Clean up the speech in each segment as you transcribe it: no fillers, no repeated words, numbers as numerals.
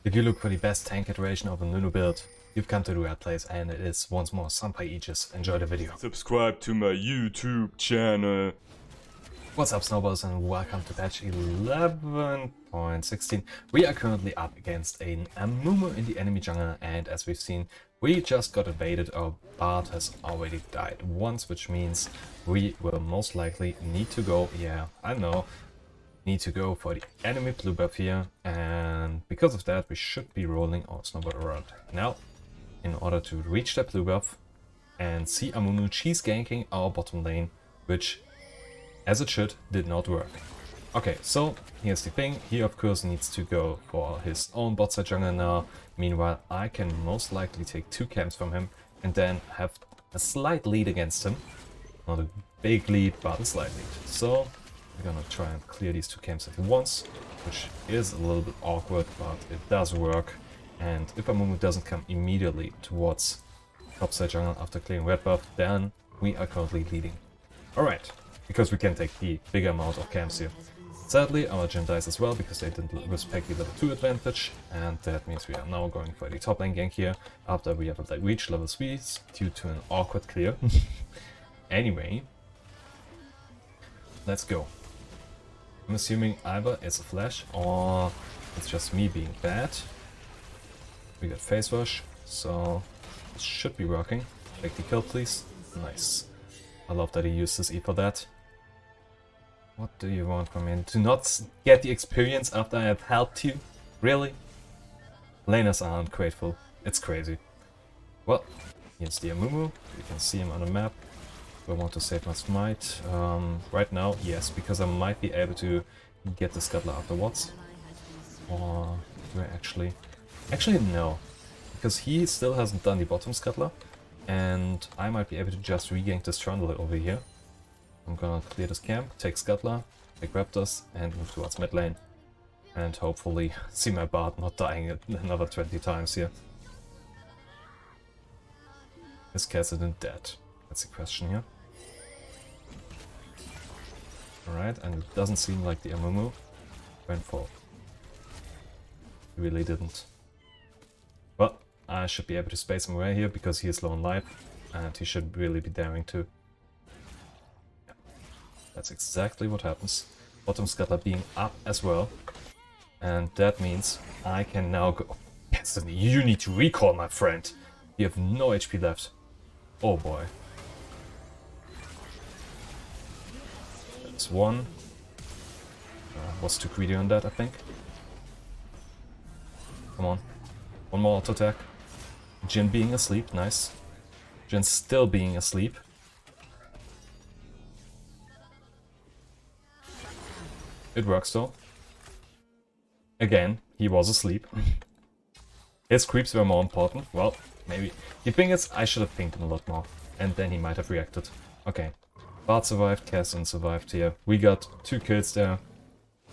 If you look for the best tank iteration of a Nunu build, you've come to the right place, and it is once more Senpai Aegis. Enjoy the video. Subscribe to my YouTube channel. What's up, snowballs, and welcome to patch 11.16. We are currently up against an Amumu in the enemy jungle, and as we've seen, we just got invaded. Our Bard has already died once, which means we will most likely need to go, need to go for the enemy blue buff here, and because of that we should be rolling our snowball around now in order to reach that blue buff and see Amumu cheese ganking our bottom lane, which, as it should, did not work. Okay, so here's the thing. He of course needs to go for his own bot side jungle now. Meanwhile, I can most likely take 2 camps from him and then have a slight lead against him. Not a big lead, but a slight lead. So we're gonna try and clear these 2 camps at once, which is a little bit awkward, but it does work. And if Amumu doesn't come immediately towards topside jungle after clearing red buff, then we are currently leading. Alright, because we can take the bigger amount of camps here. Sadly, our gen dies as well because they didn't respect the level 2 advantage, and that means we are now going for the top lane gank here after we have reached level 3 due to an awkward clear. Anyway, let's go. I'm assuming either it's a flash or it's just me being bad. We got phase rush, so it should be working. Take the kill, please. Nice. I love that he used his E for that. What do you want from me? To not get the experience after I have helped you? Really? Laners aren't grateful. It's crazy. Well, here's the Amumu. You can see him on the map. Do I want to save my smite? Right now, yes, because I might be able to get the scuttler afterwards. Or do I actually... Actually, no. Because he still hasn't done the bottom scuttler. And I might be able to just regank this trundle over here. I'm gonna clear this camp, take scuttler, take raptors, and move towards mid lane. And hopefully see my Bard not dying another 20 times here. Is Cassidy dead? That's the question here. Alright, and it doesn't seem like the Amumu went for. He really didn't. Well, I should be able to space him away here because he is low on life, and he should really be daring to. Yeah, that's exactly what happens. Bottom scuttler being up as well, and that means I can now go. Cassidy, you need to recall, my friend. You have no HP left. Oh boy. That's one. Was too greedy on that, I think. Come on. One more auto attack. Jin being asleep, nice. Jin still being asleep. It works though. Again, he was asleep. His creeps were more important. Well, maybe. The thing is, I should have pinged him a lot more. And then he might have reacted. Okay. Bard survived, Cassian survived here. We got 2 kills there.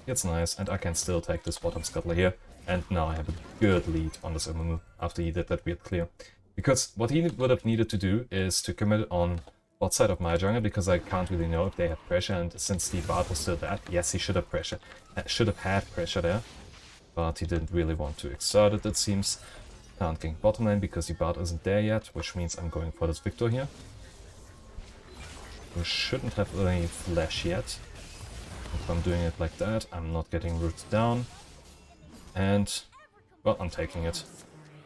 It's nice, and I can still take this bottom scuttler here. And now I have a good lead on this Amumu after he did that weird clear. Because what he would have needed to do is to commit on bot side of my jungle, because I can't really know if they have pressure, and since the Bard was still dead, yes, he should have had pressure there. But he didn't really want to exert it, it seems. Can't gank bottom lane because the Bard isn't there yet, which means I'm going for this Victor here. We shouldn't have any flash yet. If I'm doing it like that, I'm not getting rooted down. And, well, I'm taking it.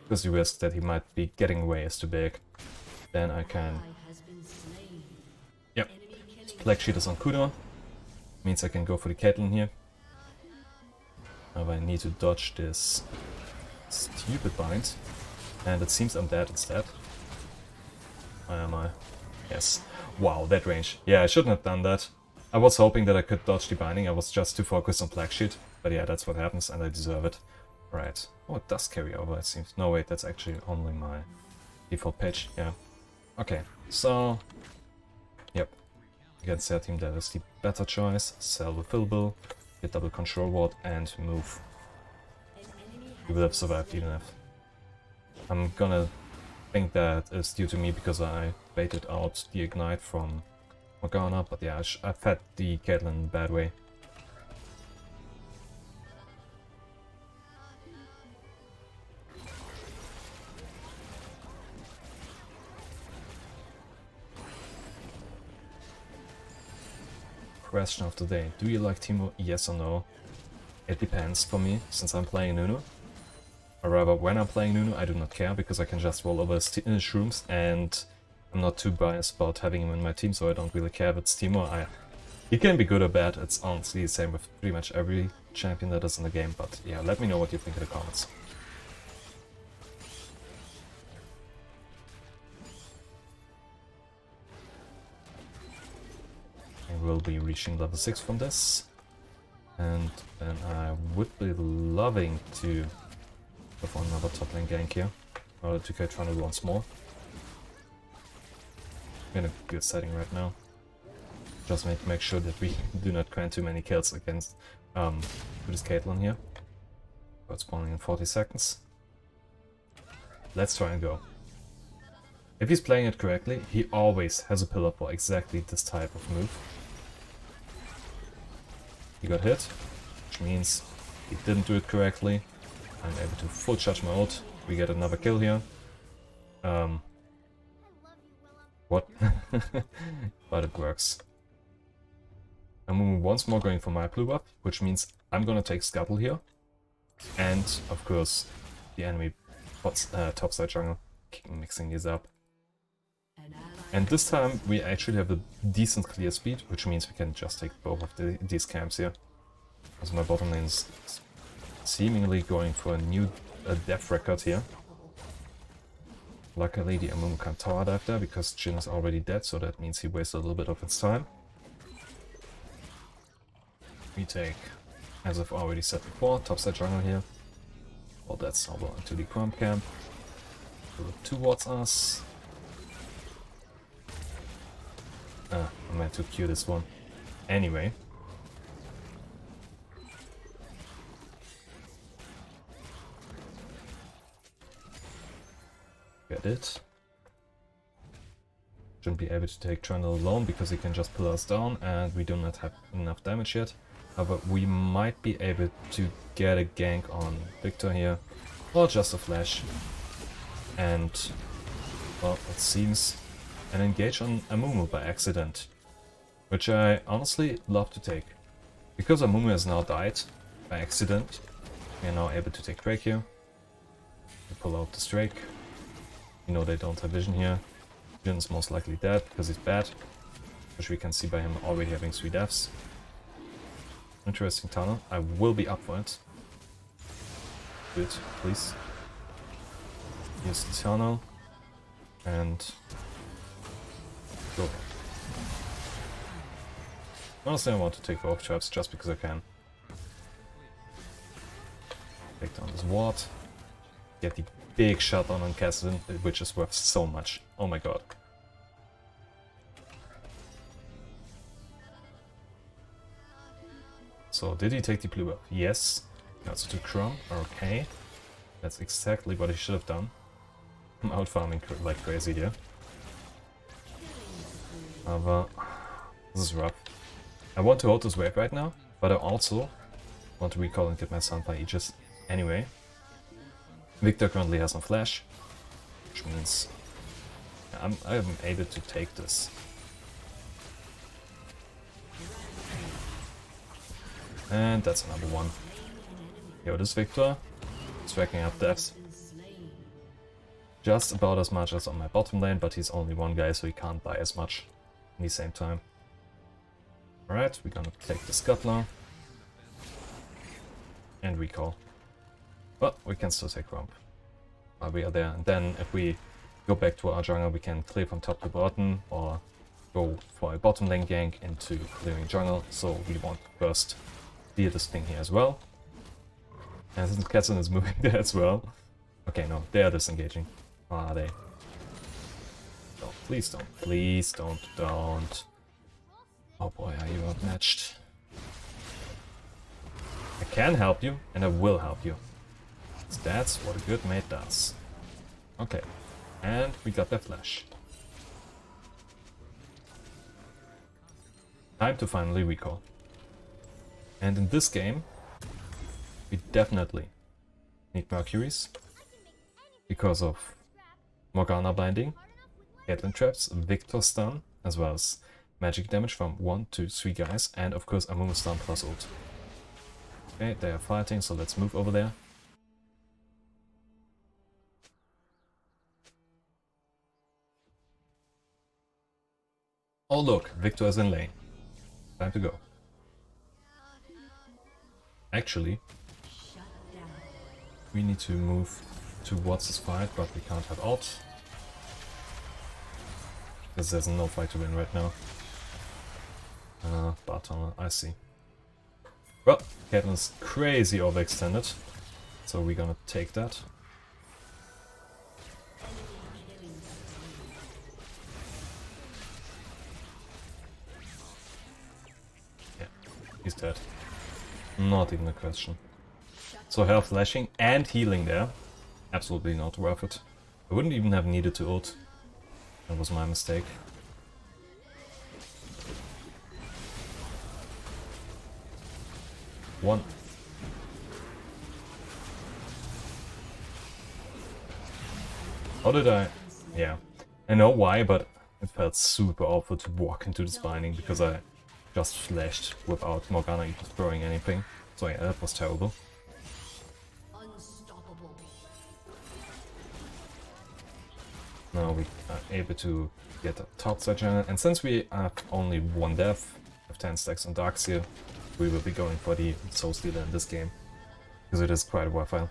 Because the risk that he might be getting away is too big. Then I can... Yep. Black Sheet is on cooldown. Means I can go for the Caitlyn here. Now I need to dodge this stupid bind. And it seems I'm dead instead. Why am I? Yes. Wow, that range. Yeah, I shouldn't have done that. I was hoping that I could dodge the binding. I was just too focused on Black Sheet. But yeah, that's what happens, and I deserve it. Right. Oh, it does carry over, it seems. No, wait, that's actually only my default pitch. Yeah. Okay, so... Yep. Against their team, that is the better choice. Sell the fillable, get double control ward, and move. We will have survived even if... I'm gonna think that is due to me because I baited out the ignite from Morgana, but yeah, I fed the Caitlyn in a bad way. question of the day. Do you like Teemo? Yes or no? It depends for me, since I'm playing Nunu. Or rather, when I'm playing Nunu, I do not care, because I can just roll over his shrooms, and I'm not too biased about having him in my team, so I don't really care if it's Teemo. He can be good or bad, it's honestly the same with pretty much every champion that is in the game, but yeah, let me know what you think in the comments. I will be reaching level 6 from this, and then I would be loving to perform another top lane gank here, in order to catch Trundle once more. I'm in a good setting right now. Just make sure that we do not grant too many kills against this Caitlyn here. But spawning in 40 seconds. Let's try and go. If he's playing it correctly, he always has a pillar for exactly this type of move. He got hit, which means he didn't do it correctly. I'm able to full charge my ult. We get another kill here. What? But it works. I'm once more going for my blue buff, which means I'm gonna take Scuttle here. And, of course, the enemy topside jungle, mixing these up. And this time we actually have a decent clear speed, which means we can just take both of these camps here. Because my bottom lane is seemingly going for a new death record here. Luckily the Amumu can't tower dive there, because Jhin is already dead, so that means he wasted a little bit of its time. We take, as I've already said before, topside jungle here. Well, that's over into the Crump camp. They look towards us. I meant to Q this one. Anyway. Get it. Shouldn't be able to take Trundle alone, because he can just pull us down, and we do not have enough damage yet. However, we might be able to get a gank on Victor here, or just a flash. And, well, it seems an engage on Amumu by accident, which I honestly love to take. Because Amumu has now died by accident, we are now able to take Drake here. We pull out this Drake. You know they don't have vision here. Jhin is most likely dead because he's bad, which we can see by him already having 3 deaths. Interesting tunnel. I will be up for it. Good, please. Use the tunnel and go. Honestly, I want to take off traps just because I can. Take down this ward. Get the big shot on Cassidy, which is worth so much. Oh my god. So, did he take the blue buff? Yes. He also took Chrome. Okay. That's exactly what he should have done. I'm out farming like crazy here. But this is rough. I want to hold this wave right now, but I also want to recall and get my Sunfire Aegis anyway. Victor currently has no flash, which means I'm able to take this. And that's another one. Yo, this Victor is racking up deaths. Just about as much as on my bottom lane, but he's only one guy, so he can't buy as much in the same time. Alright, we're gonna take the Scuttler. And recall. But we can still take Rump while we are there. And then if we go back to our jungle, we can clear from top to bottom, or go for a bottom lane gank into clearing jungle. So we want to first clear this thing here as well. And since Katzen is moving there as well. Okay, no, they are disengaging. Are they? No, please don't. Please don't. Oh boy, are you outmatched. I can help you, and I will help you. That's what a good mate does. Okay, and we got that flash. Time to finally recall. And in this game, we definitely need Mercuries. Because of Morgana blinding, Caitlyn traps, Victor stun, as well as magic damage from 1 to 3 guys, and of course Amumu stun plus ult. Okay, they are fighting, so let's move over there. Oh look, Victor is in lane. Time to go. Actually, we need to move towards this fight, but we can't have ult. Because there's no fight to win right now. Bar tunnel, I see. Well, Caitlyn's crazy overextended, so we're gonna take that. Yeah, he's dead. Not even a question. So health flashing and healing there. Absolutely not worth it. I wouldn't even have needed to ult. That was my mistake. One. How did I... Yeah. I know why, but it felt super awful to walk into this binding because I just flashed without Morgana even throwing anything. So yeah, that was terrible. Now we are able to get a top side channel, and since we have only one death with 10 stacks on Darkseer, we will be going for the Soul Stealer in this game, because it is quite worthwhile.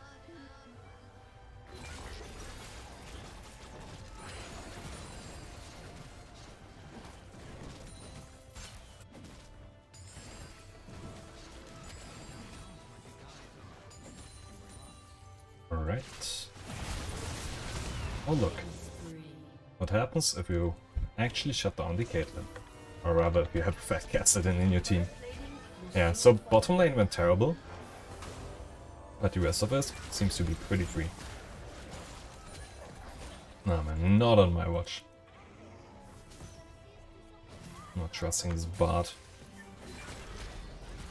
Alright. Oh look. What happens if you actually shut down the Caitlyn? Or rather, if you have a fat Cassidy in your team. Yeah, so bottom lane went terrible. But the rest of us seems to be pretty free. No man, not on my watch. Not trusting this bard.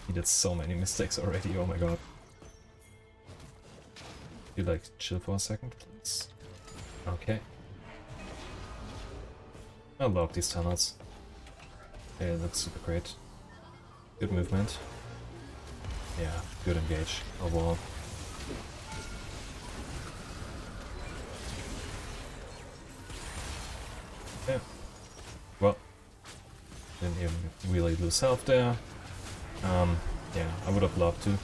He did so many mistakes already, oh my god. You like chill for a second, please? Okay. I love these tunnels. They look super great. Good movement. Yeah, good engage overall. Yeah. Well, didn't even really lose health there. Yeah, I would have loved to.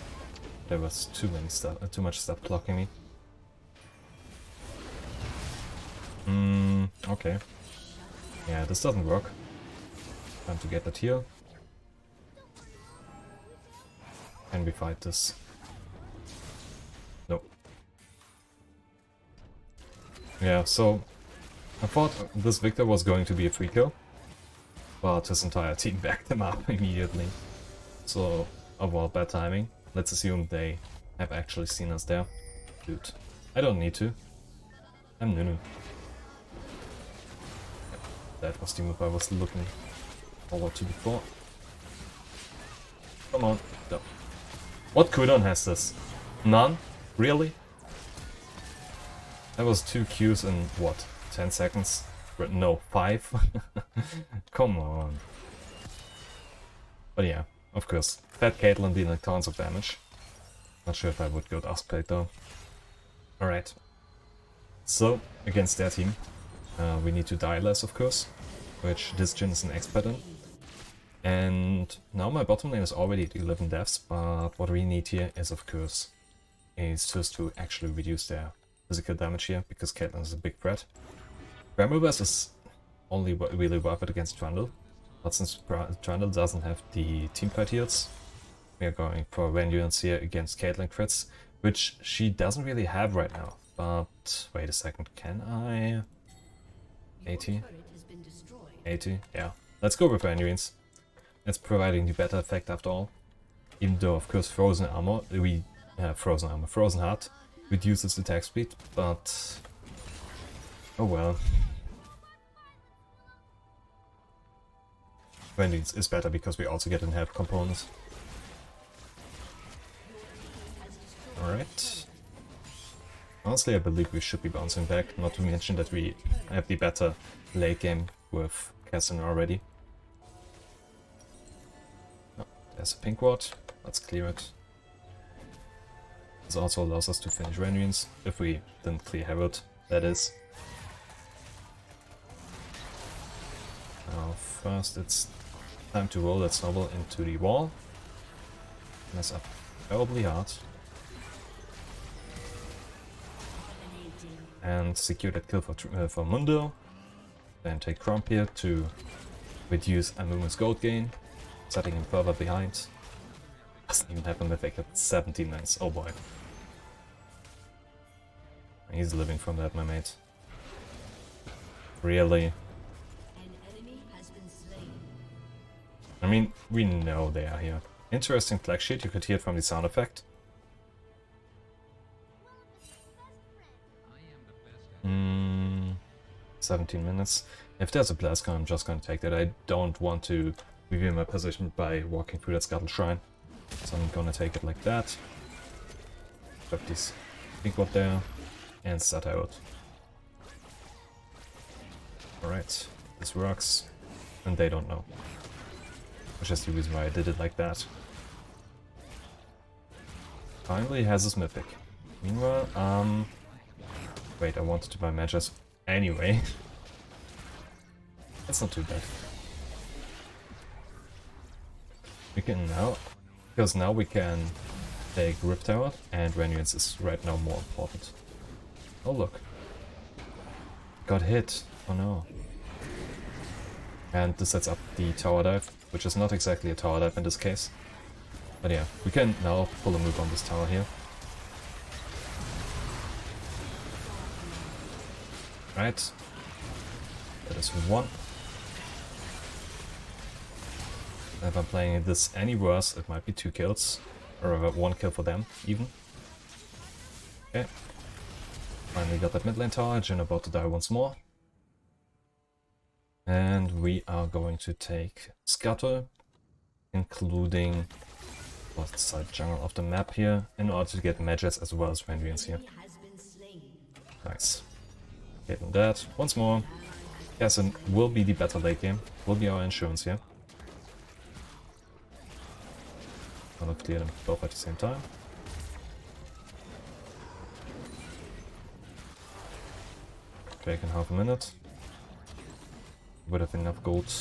There was too much stuff blocking me. Okay. Yeah, this doesn't work. Time to get that heal. Can we fight this? Nope. Yeah, so I thought this Victor was going to be a free kill, but his entire team backed him up immediately. So, overall bad timing. Let's assume they have actually seen us there. Dude, I don't need to. I'm Nunu. That was the move I was looking forward to before. Come on. No. What cooldown has this? None? Really? That was 2 Qs in what? 10 seconds? No, 5? Come on. But yeah, of course. Fat Caitlyn dealing tons of damage. Not sure if I would go Duskblade though. Alright. So, against their team, we need to die less, of course, which this Jhin is an expert in. And now my bottom lane is already at 11 deaths, but what we need here is, of course, is just to actually reduce their physical damage here, because Caitlyn is a big threat. Bramblebust is only really worth it against Trundle, but since Trundle doesn't have the teamfight heals, we are going for Rendurance here against Caitlyn crits, which she doesn't really have right now. But wait a second, can I? 80? 80? Yeah. Let's go with Rendurance. It's providing the better effect after all. Even though, of course, Frozen Heart reduces attack speed, but oh well. Rendurance is better because we also get an health component. Alright. Honestly, I believe we should be bouncing back, not to mention that we have the better late game with Cassidy already. There's a pink ward. Let's clear it. This also allows us to finish Renrians, if we didn't clear Herald, that is. Now first it's time to roll that snowball into the wall. Mess up terribly hard. And secure that kill for Mundo. Then take Crump here to reduce Amumu's gold gain, setting him further behind. Doesn't even have a mythic at 17 minutes, oh boy. He's living from that, my mate. Really? I mean, we know they are here. Interesting flag sheet, you could hear it from the sound effect. 17 minutes. If there's a blast gun, I'm just gonna take that. I don't want to reveal my position by walking through that Scuttle Shrine. So I'm gonna take it like that. Put this pink one there and set out. Alright, this works. And they don't know. Which is the reason why I did it like that. Finally has his mythic. Meanwhile, wait, I wanted to buy matches anyway. That's not too bad. We can now, because now we can take Rift Tower, and Renrians is right now more important. Oh look. Got hit. Oh no. And this sets up the tower dive, which is not exactly a tower dive in this case. But yeah, we can now pull a move on this tower here. Right. That is one. If I'm playing this any worse, it might be 2 kills. Or 1 kill for them, even. Okay. Finally got that mid lane tower, Jhin about to die once more. And we are going to take Scuttle, including what side jungle of the map here, in order to get Mages as well as Renrians here. Nice. Getting that once more. Cassin will be the better late game, will be our insurance here. Gonna clear them both at the same time. Break in half a minute. Would have enough gold.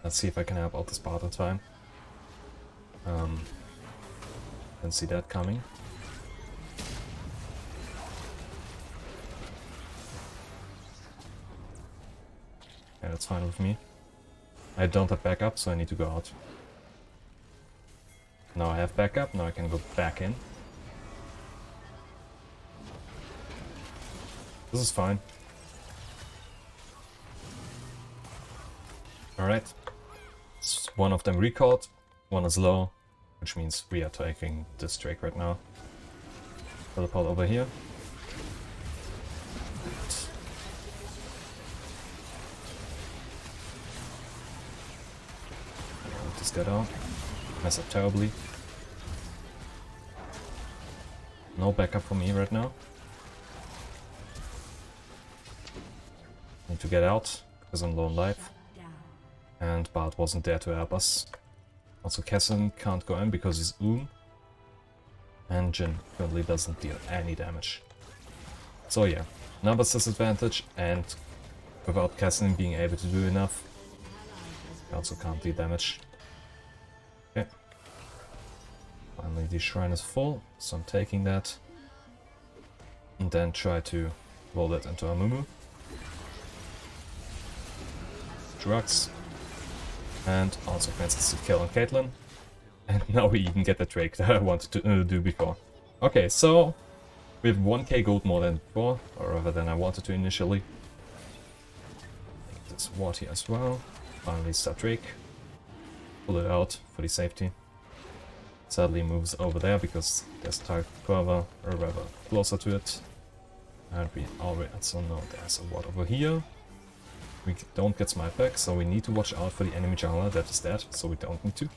Let's see if I can help out this part in time. Didn't see that coming. Yeah, that's fine with me. I don't have backup, so I need to go out. Now I have backup, now I can go back in. This is fine. Alright. One of them recalled, one is low, which means we are taking this Drake right now. Teleport over here. Let this guy down. Mess up terribly. No backup for me right now. Need to get out, because I'm low on life. And Bart wasn't there to help us. Also Cassin can't go in because he's and Jhin currently doesn't deal any damage. So yeah, numbers disadvantage, and without Cassin being able to do enough, I also can't deal damage. Okay. Finally the shrine is full, so I'm taking that. And then try to roll that into Amumu. Drugs. And also fancies to kill on Caitlyn. And now we even get the Drake that I wanted to do before. Okay, so we have 1k gold more than before, or rather than I wanted to initially. Take this ward here as well. Finally start Drake. Pull it out for the safety. Sadly moves over there because there's target further, or rather closer to it. And we already also know there's a ward over here. We don't get smite back, so we need to watch out for the enemy jungler that is dead, so we don't need to.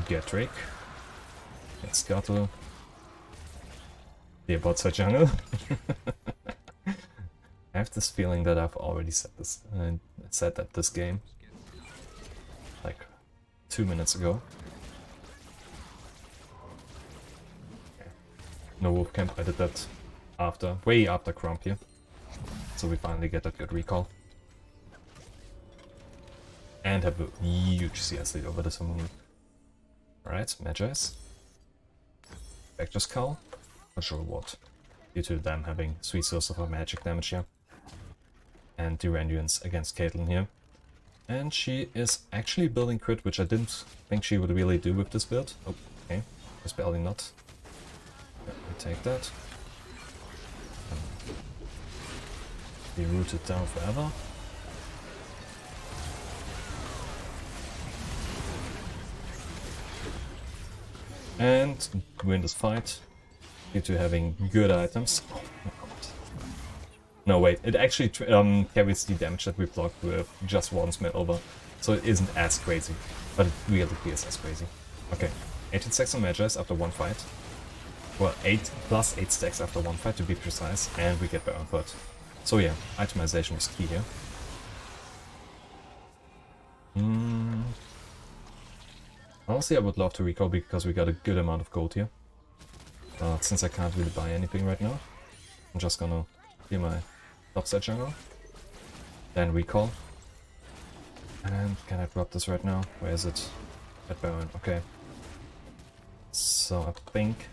Get Drake. Get Scuttle. The bot side jungle. have this feeling that I've already said that this game like 2 minutes ago. Okay. No wolf camp. I did that way after Crump here, so we finally get that good recall and have a huge CS lead over this Moon. Alright, Magi's. Vector Skull. Not sure what. Due to them having sweet source of our magic damage here. And Duranians against Caitlyn here. And she is actually building crit, which I didn't think she would really do with this build. Oh, okay. Just barely not. Let me take that. Be rooted down forever. And win this fight due to having good items. Oh my god. No, wait, it actually carries the damage that we blocked with just one smell over, so it isn't as crazy, but it really is as crazy. Okay, 18 stacks on Magi's after one fight. Well, 8 plus 8 stacks after one fight to be precise, and we get Baron Foot. So yeah, itemization was key here. Honestly, I would love to recall because we got a good amount of gold here. But since I can't really buy anything right now, I'm just gonna heal my topside jungle. Then recall. And can I drop this right now? Where is it? At Baron, okay. So I think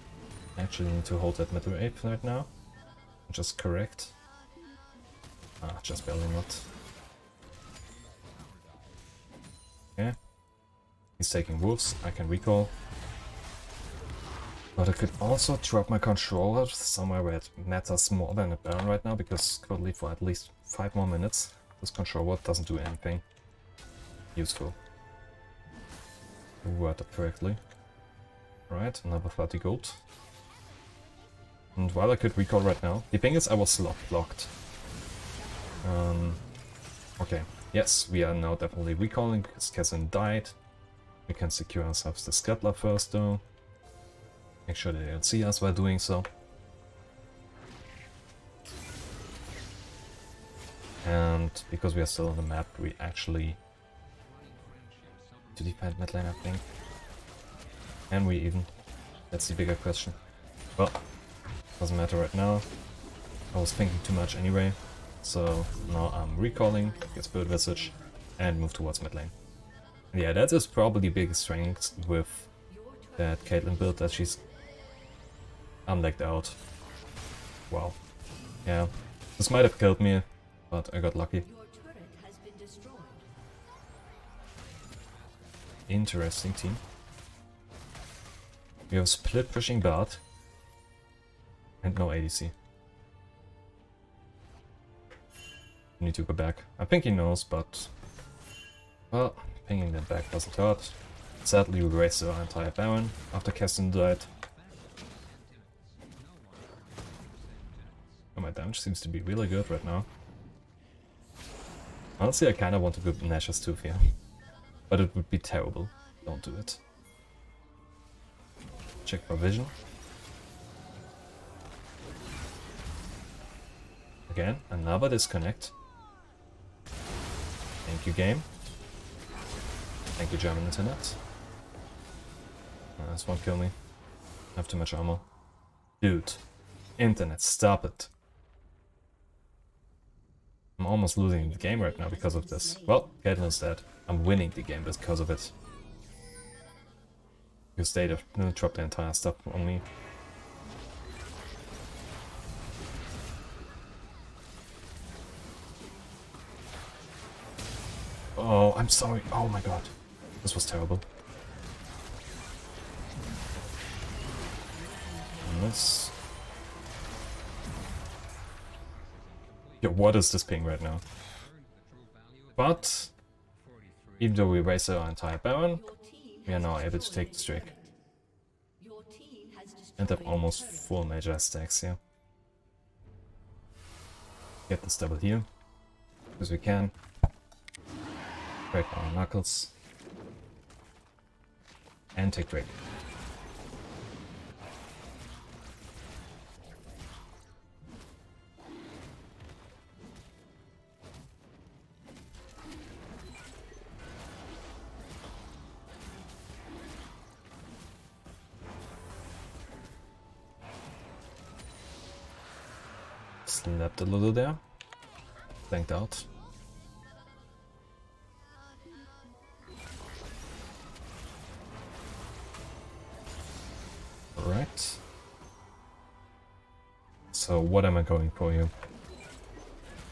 I actually need to hold that middle ape right now. Just correct. Just barely not. Okay. He's taking wolves, I can recall. But I could also drop my controller somewhere where it matters more than a Baron right now, because currently for at least 5 more minutes this controller doesn't do anything useful. Word that correctly. Right, another 30 gold. And while I could recall right now, the thing is I was blocked. Okay, yes, we are now definitely recalling because Kessin died. We can secure ourselves the Scuttler first though. Make sure they don't see us while doing so. And because we are still on the map, we actually to defend mid lane, I think. And we even? That's the bigger question. Well, doesn't matter right now. I was thinking too much anyway. So now I'm recalling, get Spirit Visage, and move towards mid lane. Yeah, that is probably the biggest strength with that Caitlyn build, that she's unlegged out. Wow. Yeah, this might have killed me, but I got lucky. Interesting team. We have split pushing Bard and no ADC. Need to go back. I think he knows, but well, pinging them back doesn't hurt. Sadly, we wasted our entire Baron after Kessin died. Oh, my damage seems to be really good right now. Honestly, I kinda want to go Nash's Tooth here. But it would be terrible. Don't do it. Check for vision. Again, another disconnect. Thank you, game. Thank you, German internet. This won't kill me. I have too much armor. Dude. Internet, stop it. I'm almost losing the game right now because of this. Well, Caitlyn is dead. I'm winning the game because of it. Because they dropped the entire stuff on me. Oh, I'm sorry. Oh my god. This was terrible. And this... Yo, what is this ping right now? But, even though we wasted our entire Baron, we are now able to take the streak. And have almost full major stacks here. Get this double here, because we can. Break our knuckles. And take Drake. Slept a little there. Blanked out. Alright. So what am I going for here?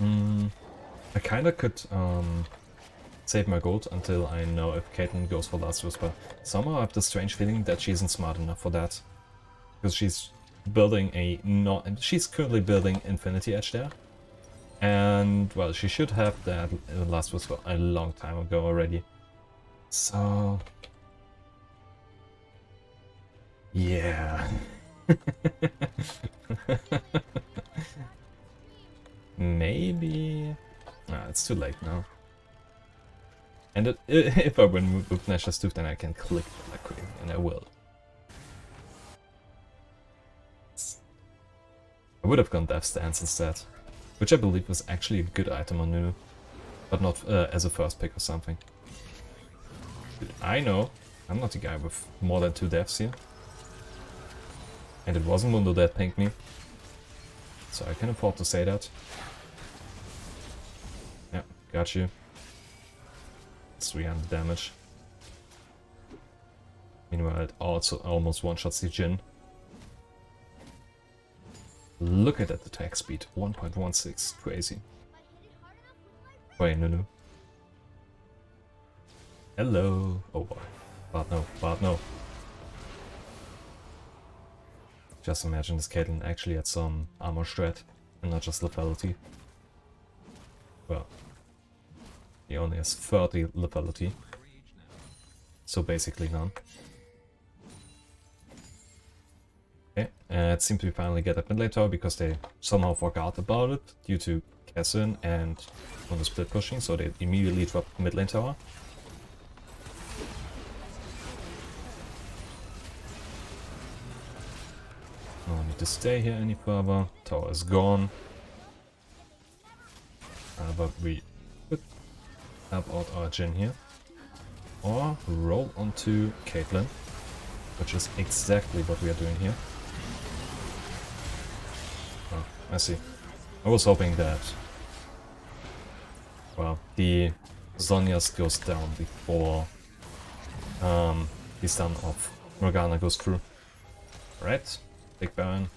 I kinda could save my gold until I know if Caitlyn goes for Last Whisper. Somehow I have the strange feeling that she isn't smart enough for that. Because she's building she's currently building Infinity Edge there. And, well, she should have that Last Whisper a long time ago already. So... yeah. Maybe... Nah, it's too late now. And if I win with Nash's Tooth, then I can click like crazy, and I will. I would have gone Death Stance instead, which I believe was actually a good item on Nunu, but not as a first pick or something. Dude, I know, I'm not the guy with more than 2 deaths here. And it wasn't Mundo that pinged me, so I can afford to say that. Yeah, got you. It's 300 damage. Meanwhile, it also almost one-shots the Jhin. Look at that attack speed, 1.16, crazy. Wait, Nunu. Hello. Oh boy. Bart no, Bart no. Just imagine this Caitlyn actually had some armor shred and not just lethality. Well, he only has 30 lethality, so basically none. Okay, it seems we finally get that mid lane tower because they somehow forgot about it due to Kessin and on the split pushing, so they immediately dropped mid lane tower. No need to stay here any further. Tower is gone. But we could help out our Jhin here. Or roll onto Caitlyn, which is exactly what we are doing here. Oh, I see. I was hoping that, well, the Zhonya's goes down before the stun of Morgana goes through. Right? Big Baron.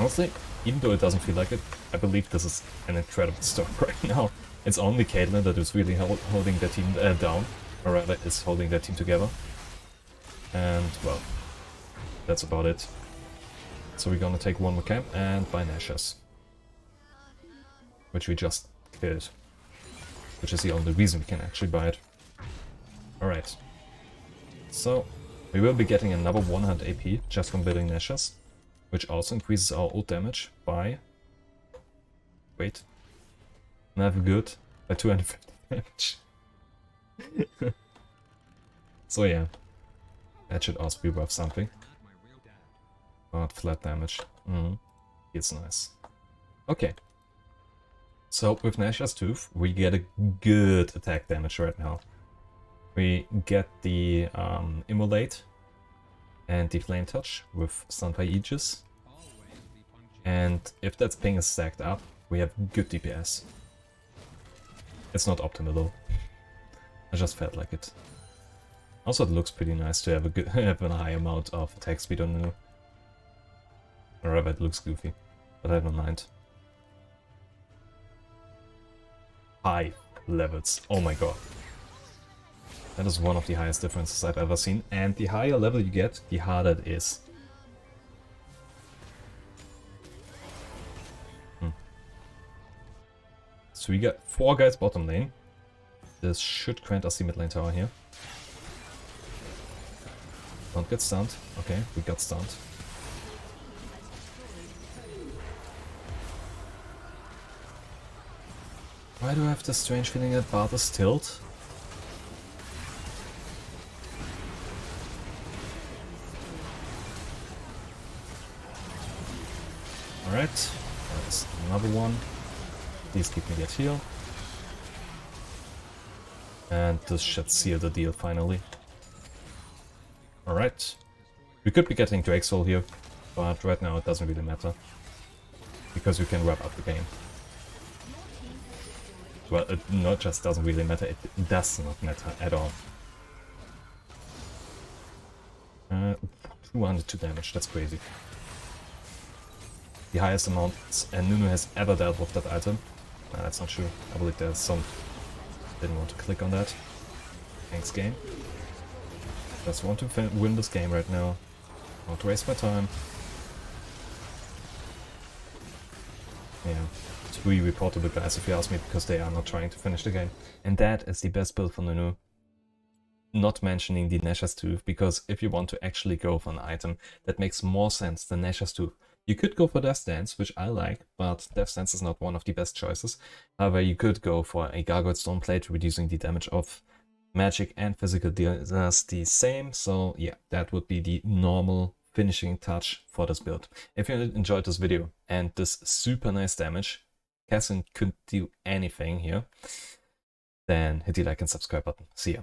Honestly, even though it doesn't feel like it, I believe this is an incredible start right now. It's only Caitlyn that is really holding their team down, or rather is holding their team together. And, well, that's about it. So we're gonna take one more camp and buy Nash's, which we just killed. Which is the only reason we can actually buy it. Alright. So, we will be getting another 100 AP just from building Nash's, which also increases our ult damage by... wait. Never good. By 250 damage. So yeah. That should also be worth something. But flat damage. It's nice. Okay. So with Nash's Tooth, we get a good attack damage right now. We get the Immolate and the Flame Touch with Stun by Aegis. And if that ping is stacked up, we have good DPS. It's not optimal though. I just felt like it. Also, it looks pretty nice to have a high amount of attack speed on Nunu. Or rather, it looks goofy, but I don't mind. 5 levels. Oh my god. That is one of the highest differences I've ever seen, and the higher level you get, the harder it is. So we got 4 guys bottom lane. This should grant us the mid lane tower here. Don't get stunned. Okay, we got stunned. Why do I have this strange feeling that Bart is tilt? Alright, that's another one. Please keep me that heal. And this should seal the deal finally. Alright. We could be getting Drake's Soul here. but right now it doesn't really matter. Because you can wrap up the game. Well, it not just doesn't really matter, it does not matter at all. 202 damage, that's crazy. The highest amount Nunu has ever dealt with that item. That's not true. I believe there's some... Didn't want to click on that. Thanks, game. Just want to win this game right now. Not waste my time. Yeah, it's really reportable, guys, if you ask me, because they are not trying to finish the game. And that is the best build for Nunu. Not mentioning the Nashor's Tooth, because if you want to actually go for an item that makes more sense than Nashor's Tooth, you could go for Death Stance, which I like, but Death Stance is not one of the best choices. However, you could go for a Gargoyle Stone Plate, reducing the damage of magic and physical dealers the same. So yeah, that would be the normal finishing touch for this build. If you enjoyed this video and this super nice damage, Cassin couldn't do anything here, then hit the like and subscribe button. See ya.